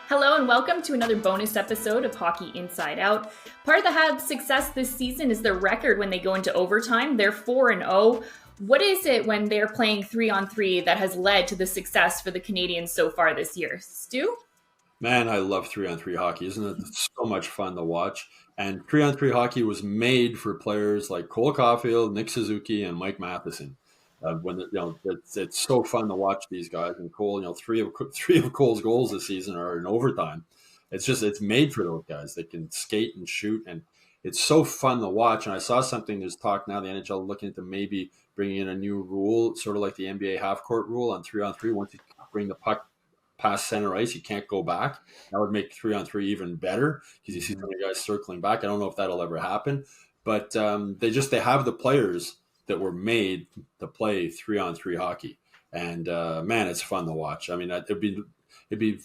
Hello and welcome to another bonus episode of Hockey Inside Out. Part of the Habs' success this season is their record when they go into overtime. They're 4-0. What is it when they're playing 3-on-3 that has led to the success for the Canadiens so far this year? Stu? Man, I love 3-on-3 hockey. Isn't it so much fun to watch? And 3-on-3 hockey was made for players like Cole Caulfield, Nick Suzuki, and Mike Matheson. It's so fun to watch these guys. And Cole, three of Cole's goals this season are in overtime. It's made for those guys. They can skate and shoot, and it's so fun to watch. And I saw something. There's talk now the NHL looking into maybe bringing in a new rule, sort of like the NBA half court rule on 3-on-3. Once you bring the puck past center ice, you can't go back. That would make 3-on-3 even better because you see so many guys circling back. I don't know if that'll ever happen, but they have the players that were made to play 3-on-3 hockey. And man, it's fun to watch. I mean, it'd be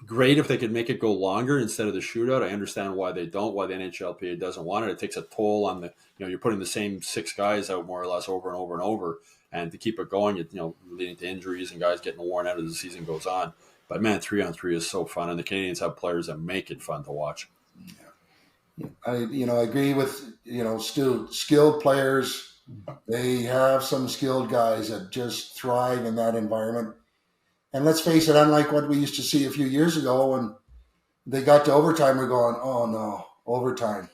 great if they could make it go longer instead of the shootout. I understand why they don't, why the NHLPA doesn't want it. It takes a toll on you're putting the same six guys out more or less over and over and over. And to keep it going, leading to injuries and guys getting worn out as the season goes on. But man, 3-on-3 is so fun. And the Canadiens have players that make it fun to watch. Yeah. I agree with, still skilled players. They have some skilled guys that just thrive in that environment. And let's face it, unlike what we used to see a few years ago when they got to overtime, we're going, oh no, overtime.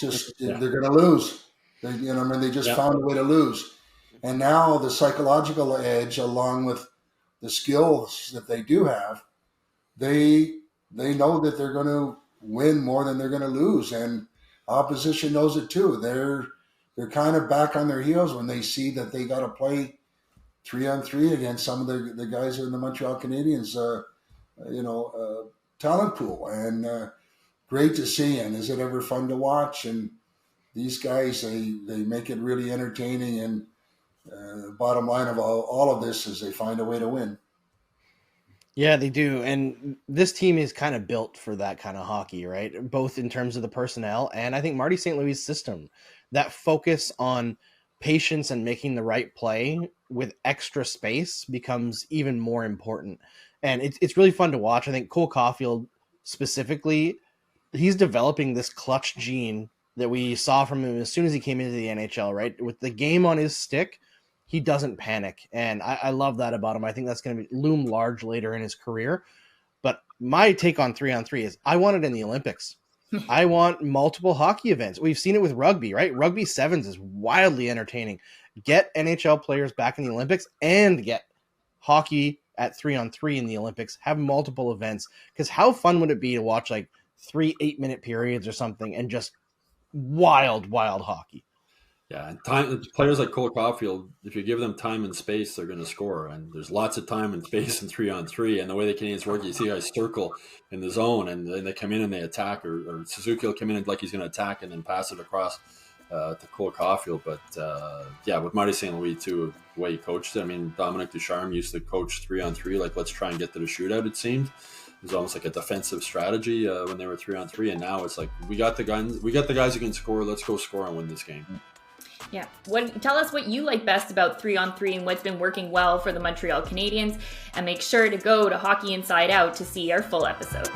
They're going to lose. They just found a way to lose. And now the psychological edge, along with the skills that they do have, they know that they're going to win more than they're going to lose. And opposition knows it too. They're kind of back on their heels when they see that they got to play 3-on-3 against some of the guys in the Montreal Canadiens, talent pool. And great to see. And is it ever fun to watch? And these guys, they make it really entertaining. And the bottom line of all of this is they find a way to win. Yeah, they do. And this team is kind of built for that kind of hockey, right? Both in terms of the personnel and I think Marty St. Louis' system. That focus on patience and making the right play with extra space becomes even more important. And it's really fun to watch. I think Cole Caulfield specifically, he's developing this clutch gene that we saw from him as soon as he came into the NHL, right? With the game on his stick, he doesn't panic. And I love that about him. I think that's going to loom large later in his career. But my take on 3-on-3 is I want it in the Olympics. I want multiple hockey events. We've seen it with rugby, right? Rugby sevens is wildly entertaining. Get NHL players back in the Olympics and get hockey at 3-on-3 in the Olympics. Have multiple events. Because how fun would it be to watch like 3 8-minute periods or something and just wild hockey? Yeah, and players like Cole Caulfield, if you give them time and space, they're going to score. And there's lots of time and space in 3-on-3. And the way the Canadiens work, you see guys circle in the zone, and then they come in and they attack. Or Suzuki will come in like he's going to attack and then pass it across to Cole Caulfield. But, with Marty St. Louis, too, the way he coached it. I mean, Dominic Ducharme used to coach 3-on-3, like let's try and get to the shootout, it seemed. It was almost like a defensive strategy when they were 3-on-3. And now it's like, we got the guns, we got the guys who can score. Let's go score and win this game. Yeah. Tell us what you like best about 3-on-3 and what's been working well for the Montreal Canadiens. And make sure to go to Hockey Inside Out to see our full episode.